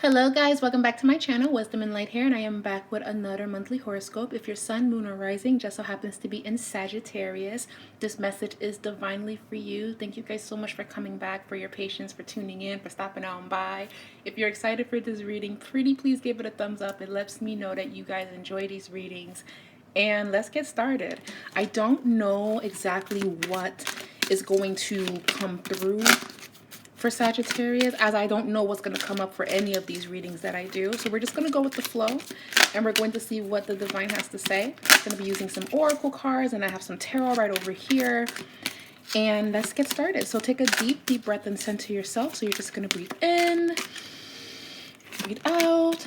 Hello guys, welcome back to my channel, Wisdom and Light here, and I am back with another monthly horoscope. If your sun, moon, or rising just so happens to be in Sagittarius, this message is divinely for you. Thank you guys so much for coming back, for your patience, for tuning in, for stopping on by. If you're excited for this reading, pretty please give it a thumbs up. It lets me know that you guys enjoy these readings. And let's get started. I don't know exactly what is going to come through for Sagittarius, as I don't know what's going to come up for any of these readings that I do. So we're just going to go with the flow, and we're going to see what the divine has to say. I'm going to be using some oracle cards, and I have some tarot right over here. And let's get started. So take a deep breath and center yourself. So you're just going to breathe in, breathe out.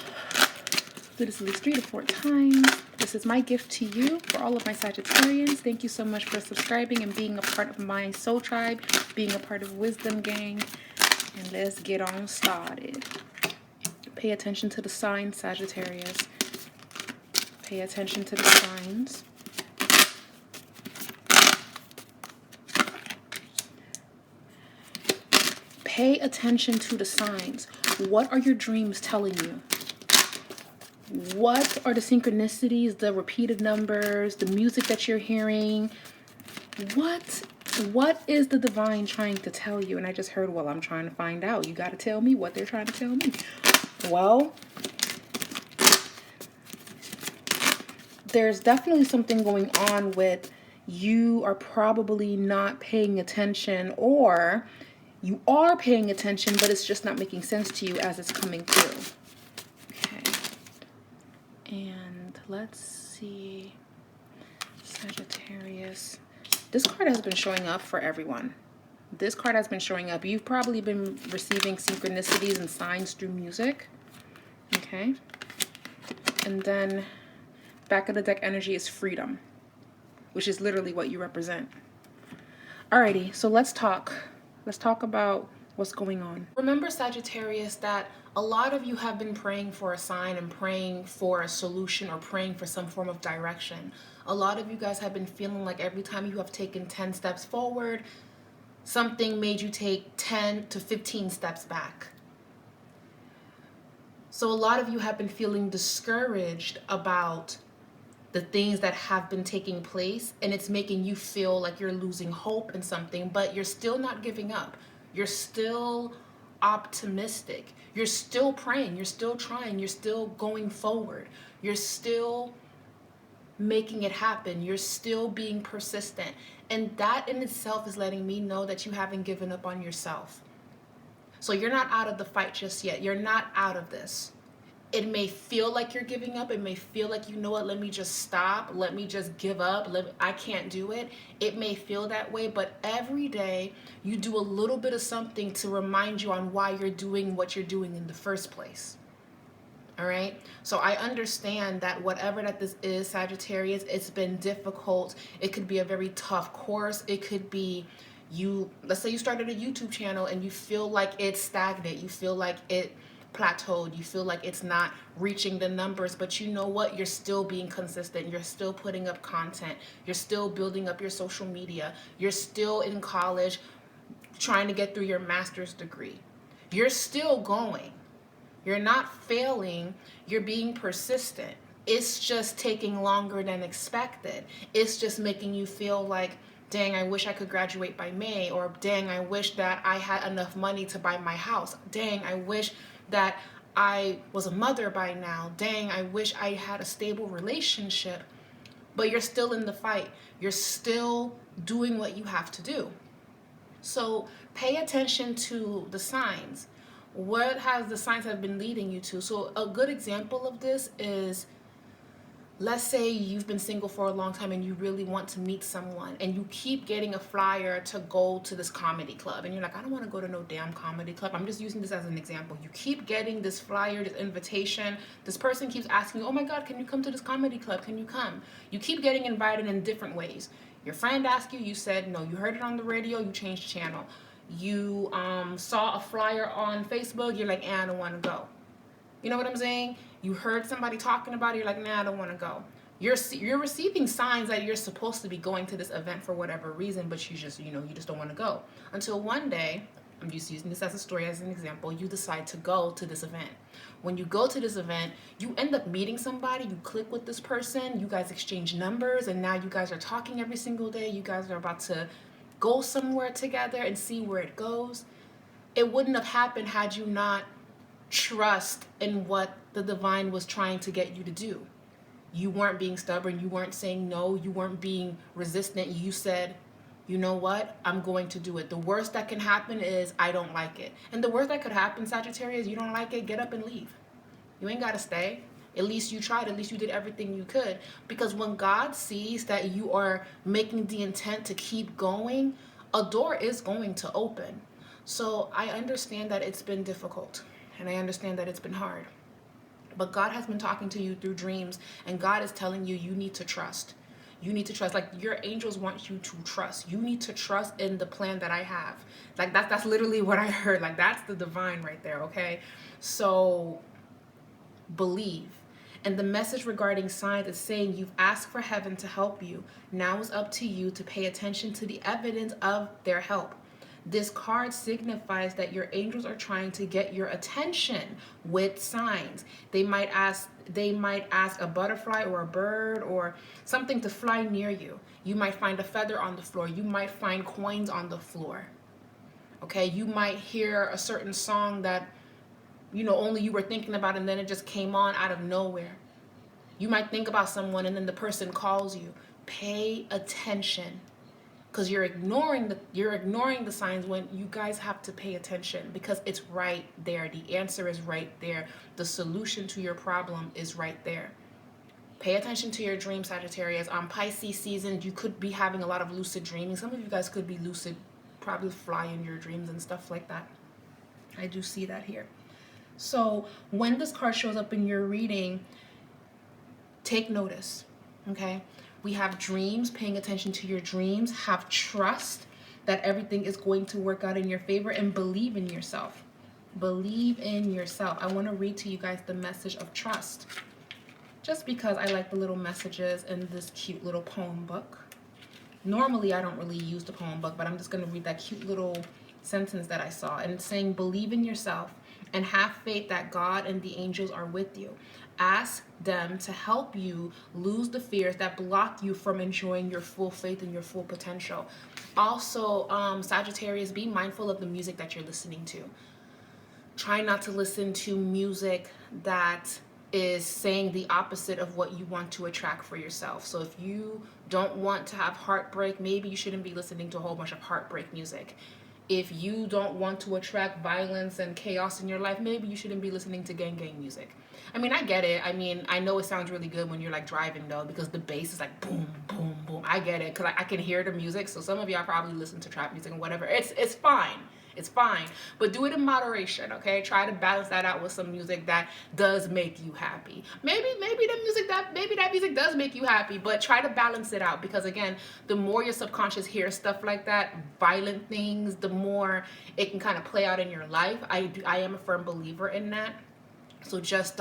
Do this at least 3 to 4 times. This is my gift to you for all of my Sagittarians. Thank you so much for subscribing and being a part of my soul tribe, being a part of Wisdom Gang. And let's get on started. Pay attention to the signs, Sagittarius. Pay attention to the signs. Pay attention to the signs. What are your dreams telling you? What are the synchronicities, the repeated numbers, the music that you're hearing? What is the divine trying to tell you? And I just heard, well, I'm trying to find out. You got to tell me what they're trying to tell me. Well, there's definitely something going on with you are probably not paying attention, or you are paying attention, but it's just not making sense to you as it's coming through. And let's see, Sagittarius. This card has been showing up for everyone. This card has been showing up. You've probably been receiving synchronicities and signs through music. Okay. And then back of the deck energy is freedom, which is literally what you represent. Alrighty, so let's talk. Let's talk about what's going on. Remember, Sagittarius, that a lot of you have been praying for a sign and praying for a solution or praying for some form of direction. A lot of you guys have been feeling like every time you have taken 10 steps forward, something made you take 10 to 15 steps back. So a lot of you have been feeling discouraged about the things that have been taking place, and it's making you feel like you're losing hope in something, but you're still not giving up. You're still optimistic. You're still praying. You're still trying. You're still going forward. You're still making it happen. You're still being persistent. And that in itself is letting me know that you haven't given up on yourself. So you're not out of the fight just yet. You're not out of this. It may feel like you're giving up. It may feel like, you know what, let me just stop. Let me just give up. I can't do it. It may feel that way, but every day you do a little bit of something to remind you on why you're doing what you're doing in the first place. All right. So I understand that whatever that this is, Sagittarius, it's been difficult. It could be a very tough course. It could be let's say you started a YouTube channel and you feel like it's stagnant. You feel like it plateaued. You feel like it's not reaching the numbers, but you know what? You're still being consistent. You're still putting up content. You're still building up your social media. You're still in college trying to get through your master's degree. You're still going. You're not failing. You're being persistent. It's just taking longer than expected. It's just making you feel like, dang, I wish I could graduate by May, or dang, I wish that I had enough money to buy my house. Dang, I wish that I was a mother by now. Dang, I wish I had a stable relationship. But you're still in the fight. You're still doing what you have to do. So pay attention to the signs. What has the signs have been leading you to? So a good example of this is, let's say you've been single for a long time and you really want to meet someone, and you keep getting a flyer to go to this comedy club, and you're like, I don't want to go to no damn comedy club. I'm just using this as an example. You keep getting this flyer, this invitation. This person keeps asking you, oh my God, can you come to this comedy club? Can you come? You keep getting invited in different ways. Your friend asked you, you said no. You heard it on the radio, you changed channel. You saw a flyer on Facebook, you're like, I don't want to go. You know what I'm saying? You heard somebody talking about it, you're like, nah, I don't want to go. You're receiving signs that you're supposed to be going to this event for whatever reason, but you just don't want to go. Until one day, I'm just using this as a story, as an example. You decide to go to this event. When you go to this event, you end up meeting somebody, you click with this person, you guys exchange numbers, and now you guys are talking every single day. You guys are about to go somewhere together and see where it goes. It wouldn't have happened had you not trust in what the divine was trying to get you to do. You weren't being stubborn. You weren't saying no. You weren't being resistant. You said, you know what? I'm going to do it. The worst that can happen is I don't like it. And the worst that could happen, Sagittarius, you don't like it, get up and leave. You ain't got to stay. At least you tried. At least you did everything you could. Because when God sees that you are making the intent to keep going, a door is going to open. So I understand that it's been difficult. And I understand that it's been hard. But God has been talking to you through dreams. And God is telling you, you need to trust. You need to trust. Like, your angels want you to trust. You need to trust in the plan that I have. Like, that's literally what I heard. Like, that's the divine right there, okay? So believe. And the message regarding signs is saying you've asked for heaven to help you. Now it's up to you to pay attention to the evidence of their help. This card signifies that your angels are trying to get your attention with signs. They might ask a butterfly or a bird or something to fly near you. You might find a feather on the floor. You might find coins on the floor. Okay, you might hear a certain song that only you were thinking about, and then it just came on out of nowhere. You might think about someone and then the person calls you. Pay attention. Because you're ignoring the signs when you guys have to pay attention, because it's right there. The answer is right there. The solution to your problem is right there. Pay attention to your dreams, Sagittarius. Pisces season, you could be having a lot of lucid dreaming. Some of you guys could be lucid, probably fly in your dreams and stuff like that. I do see that here. So when this card shows up in your reading, take notice, okay? We have dreams, paying attention to your dreams. Have trust that everything is going to work out in your favor, and believe in yourself. Believe in yourself. I want to read to you guys the message of trust, just because I like the little messages in this cute little poem book. Normally, I don't really use the poem book, but I'm just going to read that cute little sentence that I saw. And it's saying, believe in yourself and have faith that God and the angels are with you. Ask them to help you lose the fears that block you from enjoying your full faith and your full potential. Also, Sagittarius, be mindful of the music that you're listening to. Try not to listen to music that is saying the opposite of what you want to attract for yourself. So if you don't want to have heartbreak, maybe you shouldn't be listening to a whole bunch of heartbreak music. If you don't want to attract violence and chaos in your life, maybe you shouldn't be listening to gang music. I mean, I get it. I mean, I know it sounds really good when you're like driving though, because the bass is like boom, boom, boom. I get it, because I can hear the music. So some of y'all probably listen to trap music and whatever. It's fine. It's fine. But do it in moderation, okay? Try to balance that out with some music that does make you happy. Maybe that music does make you happy, but try to balance it out, because again, the more your subconscious hears stuff like that, violent things, the more it can kind of play out in your life. I am a firm believer in that. So just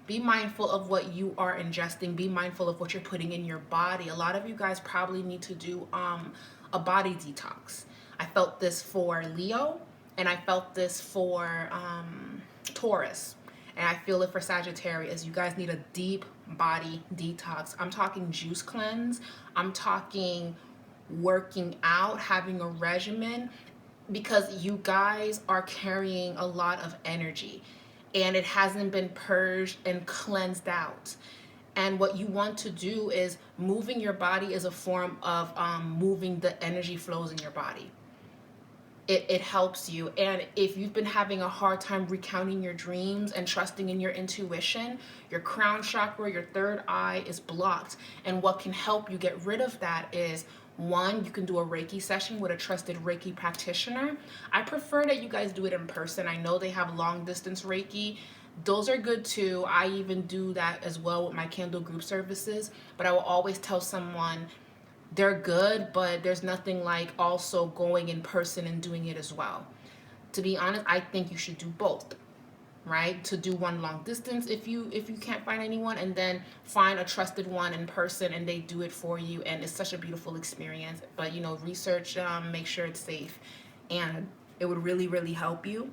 be mindful of what you are ingesting. Be mindful of what you're putting in your body. A lot of you guys probably need to do a body detox. I felt this for Leo, and I felt this for Taurus, and I feel it for Sagittarius. You guys need a deep body detox. I'm talking juice cleanse. I'm talking working out, having a regimen, because you guys are carrying a lot of energy and it hasn't been purged and cleansed out. And what you want to do is moving your body is a form of moving the energy flows in your body. It helps you. And if you've been having a hard time recounting your dreams and trusting in your intuition, your crown chakra, your third eye is blocked. And what can help you get rid of that is, one, you can do a Reiki session with a trusted Reiki practitioner. I prefer that you guys do it in person. I know they have long distance Reiki. Those are good too. I even do that as well with my candle group services. But I will always tell someone, they're good, but there's nothing like also going in person and doing it as well. To be honest, I think you should do both, right? To do one long distance if you can't find anyone, and then find a trusted one in person and they do it for you, and it's such a beautiful experience. But research, make sure it's safe, and It would really, really help you.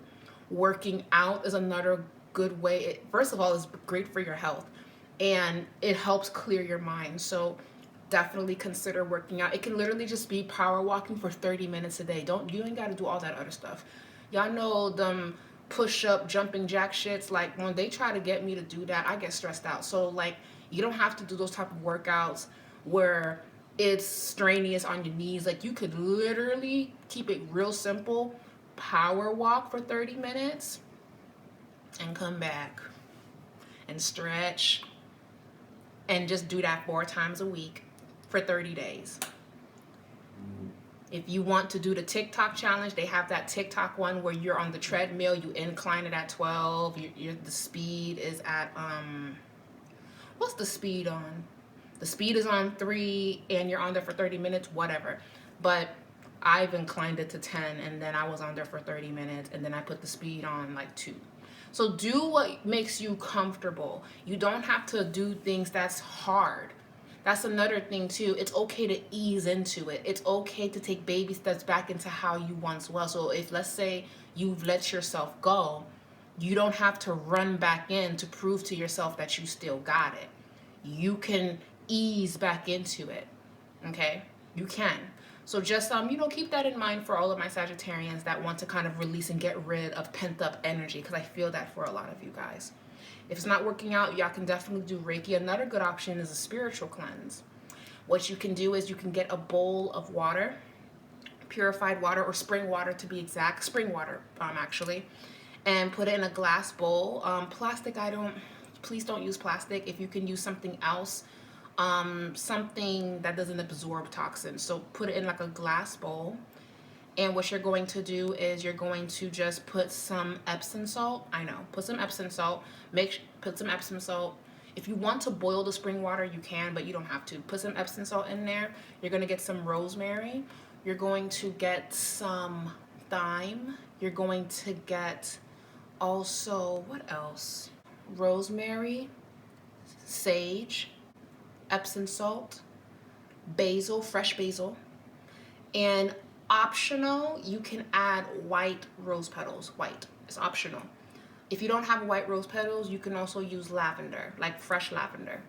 Working out is another good way. First of all, it's great for your health, and it helps clear your mind. So definitely consider working out. It can literally just be power walking for 30 minutes a day. You ain't got to do all that other stuff. Y'all know them push up, jumping jack shits. Like when they try to get me to do that, I get stressed out. So like you don't have to do those type of workouts where it's strenuous on your knees. Like you could literally keep it real simple. Power walk for 30 minutes and come back and stretch and just do that 4 times a week for 30 days. If you want to do the Tik-Tok challenge, they have that Tik-Tok one where you're on the treadmill, you incline it at 12, the speed is at, what's the speed on? The speed is on 3 and you're on there for 30 minutes, whatever. But I've inclined it to 10 and then I was on there for 30 minutes and then I put the speed on like 2. So do what makes you comfortable. You don't have to do things that's hard. That's another thing too. It's okay to ease into it. It's okay to take baby steps back into how you once was. So if, let's say, you've let yourself go, you don't have to run back in to prove to yourself that you still got it. You can ease back into it. Okay? You can. So just keep that in mind for all of my Sagittarians that want to kind of release and get rid of pent up energy, because I feel that for a lot of you guys. If it's not working out, y'all can definitely do Reiki. Another good option is a spiritual cleanse. What you can do is you can get a bowl of water, purified water or spring water to be exact, spring water actually, and put it in a glass bowl. Plastic, please don't use plastic. If you can use something else, something that doesn't absorb toxins. So put it in like a glass bowl. And what you're going to do is you're going to just put some Epsom salt. Put some Epsom salt. Put some Epsom salt. If you want to boil the spring water, you can, but you don't have to. Put some Epsom salt in there. You're going to get some rosemary. You're going to get some thyme. You're going to get also, what else? Rosemary, sage, Epsom salt, basil, fresh basil, and optional, you can add white rose petals. White, it's optional. If you don't have white rose petals, you can also use lavender, like fresh lavender.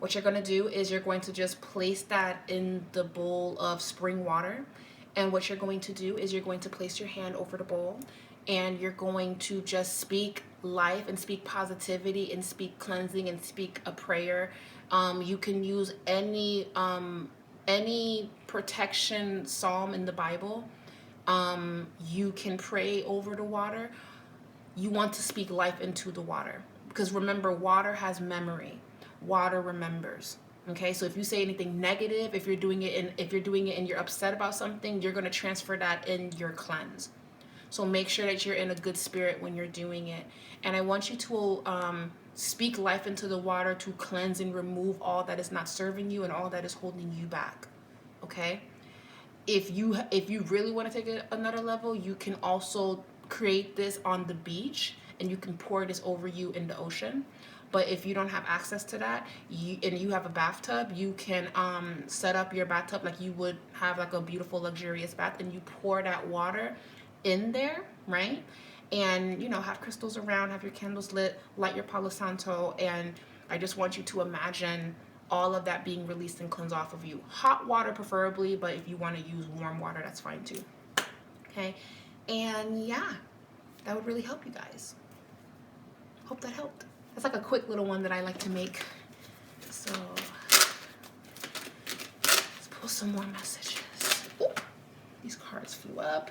What you're gonna do is you're going to just place that in the bowl of spring water. And what you're going to do is you're going to place your hand over the bowl and you're going to just speak life and speak positivity and speak cleansing and speak a prayer. You can use any protection psalm in the Bible. You can pray over the water. You want to speak life into the water, because remember, water has memory. Water remembers. Okay, so if you say anything negative, if you're doing it and you're upset about something, you're going to transfer that in your cleanse. So make sure that you're in a good spirit when you're doing it. And I want you to speak life into the water to cleanse and remove all that is not serving you and all that is holding you back. Okay? If you really want to take it another level, you can also create this on the beach and you can pour this over you in the ocean. But if you don't have access to that, and you have a bathtub, you can set up your bathtub like you would have like a beautiful luxurious bath, and you pour that water in there, right? And have crystals around, have your candles lit, light your Palo Santo, and I just want you to imagine all of that being released and cleansed off of you. Hot water preferably, but if you want to use warm water, that's fine too. Okay, and yeah, that would really help you guys. Hope that helped. That's like a quick little one that I like to make. So let's pull some more messages. Ooh, these cards flew up.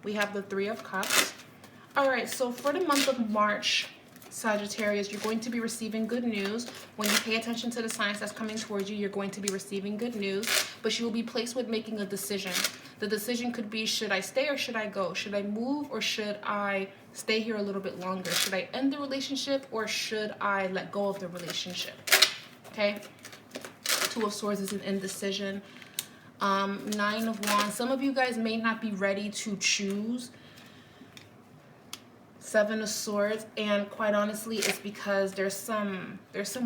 We have the Three of Cups. All right, so for the month of March, Sagittarius, you're going to be receiving good news. When you pay attention to the signs that's coming towards you, you're going to be receiving good news, but you will be placed with making a decision. The decision could be, should I stay or should I go? Should I move or should I stay here a little bit longer? Should I end the relationship or should I let go of the relationship? Okay? Two of Swords is an indecision. Nine of Wands. Some of you guys may not be ready to choose Seven of Swords, and quite honestly, it's because there's some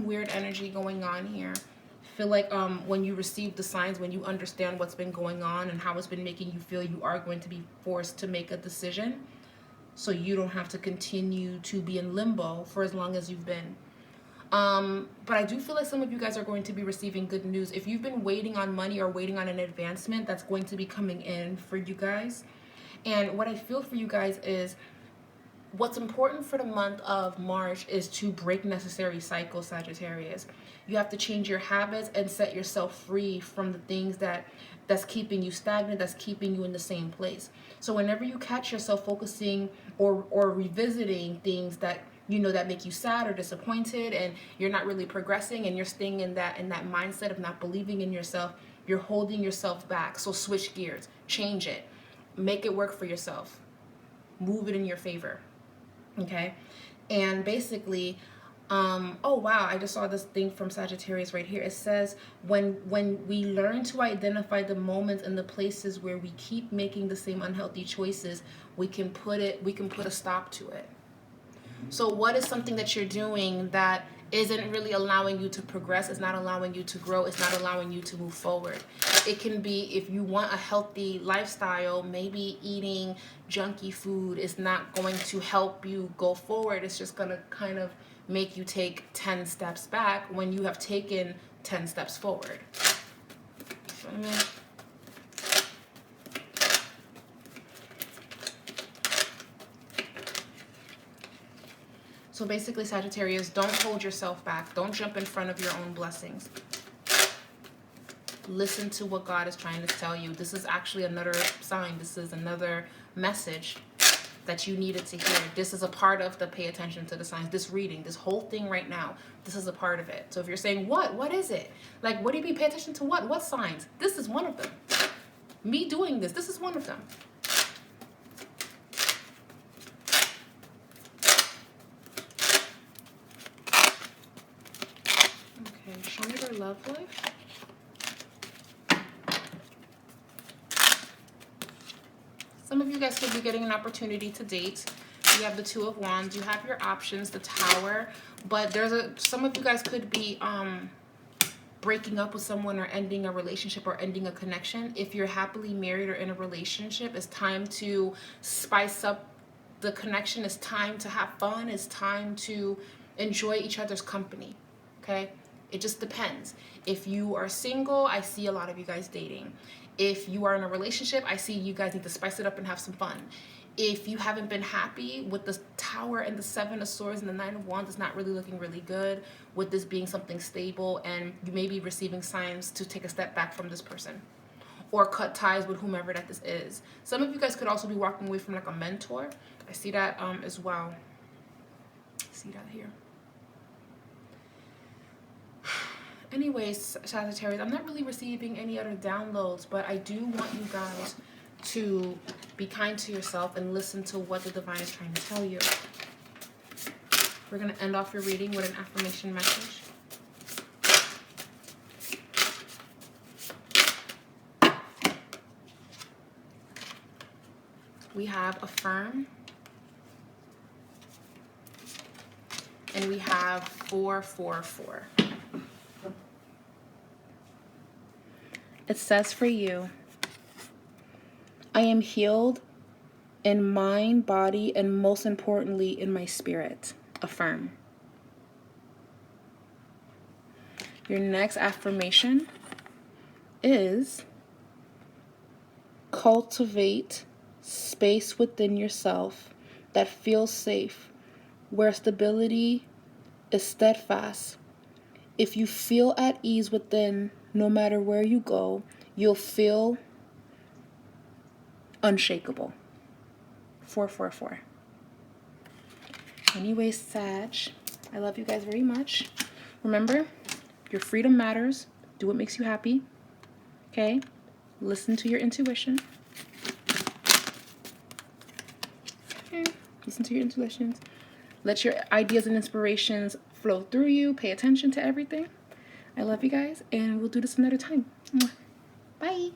weird energy going on here. I feel like when you receive the signs, when you understand what's been going on and how it's been making you feel, you are going to be forced to make a decision, so you don't have to continue to be in limbo for as long as you've been. But I do feel like some of you guys are going to be receiving good news. If you've been waiting on money or waiting on an advancement, that's going to be coming in for you guys. And what I feel for you guys is, what's important for the month of March is to break necessary cycles, Sagittarius. You have to change your habits and set yourself free from the things that's keeping you stagnant, that's keeping you in the same place. So whenever you catch yourself focusing or revisiting things that that make you sad or disappointed, and you're not really progressing, and you're staying in that mindset of not believing in yourself, you're holding yourself back. So switch gears, change it, make it work for yourself, move it in your favor. Okay, and basically, oh wow, I just saw this thing from Sagittarius right here. It says, when we learn to identify the moments and the places where we keep making the same unhealthy choices, we can put a stop to it. So what is something that you're doing that isn't really allowing you to progress, it's not allowing you to grow, it's not allowing you to move forward? It can be, if you want a healthy lifestyle, maybe eating junky food is not going to help you go forward. It's just going to kind of make you take 10 steps back when you have taken 10 steps forward. Feel me? So basically, Sagittarius, don't hold yourself back. Don't jump in front of your own blessings. Listen to what God is trying to tell you. This is actually another sign. This is another message that you needed to hear. This is a part of the pay attention to the signs. This reading, this whole thing right now, this is a part of it. So if you're saying, what is it? Like, what do you mean pay attention to what? What signs? This is one of them. Me doing this is one of them. Okay, show me their love life. Some of you guys could be getting an opportunity to date. You have the Two of Wands. You have your options, the Tower. But some of you guys could be breaking up with someone or ending a relationship or ending a connection. If you're happily married or in a relationship, it's time to spice up the connection. It's time to have fun. It's time to enjoy each other's company. Okay? It just depends. If you are single, I see a lot of you guys dating. If you are in a relationship, I see you guys need to spice it up and have some fun. If you haven't been happy with the Tower and the Seven of Swords and the Nine of Wands, it's not really looking really good with this being something stable, and you may be receiving signs to take a step back from this person or cut ties with whomever that this is. Some of you guys could also be walking away from like a mentor. I see that as well. I see that here. Anyways, Sagittarius, I'm not really receiving any other downloads, but I do want you guys to be kind to yourself and listen to what the divine is trying to tell you. We're going to end off your reading with an affirmation message. We have affirm, and we have 444. It says for you, I am healed in mind, body, and most importantly, in my spirit. Affirm. Your next affirmation is cultivate space within yourself that feels safe, where stability is steadfast. If you feel at ease within, no matter where you go, you'll feel unshakable. 444. Anyways, Sag, I love you guys very much. Remember, your freedom matters. Do what makes you happy. Okay? Listen to your intuition. Okay? Listen to your intuitions. Let your ideas and inspirations flow through you. Pay attention to everything. I love you guys, and we'll do this another time. Bye.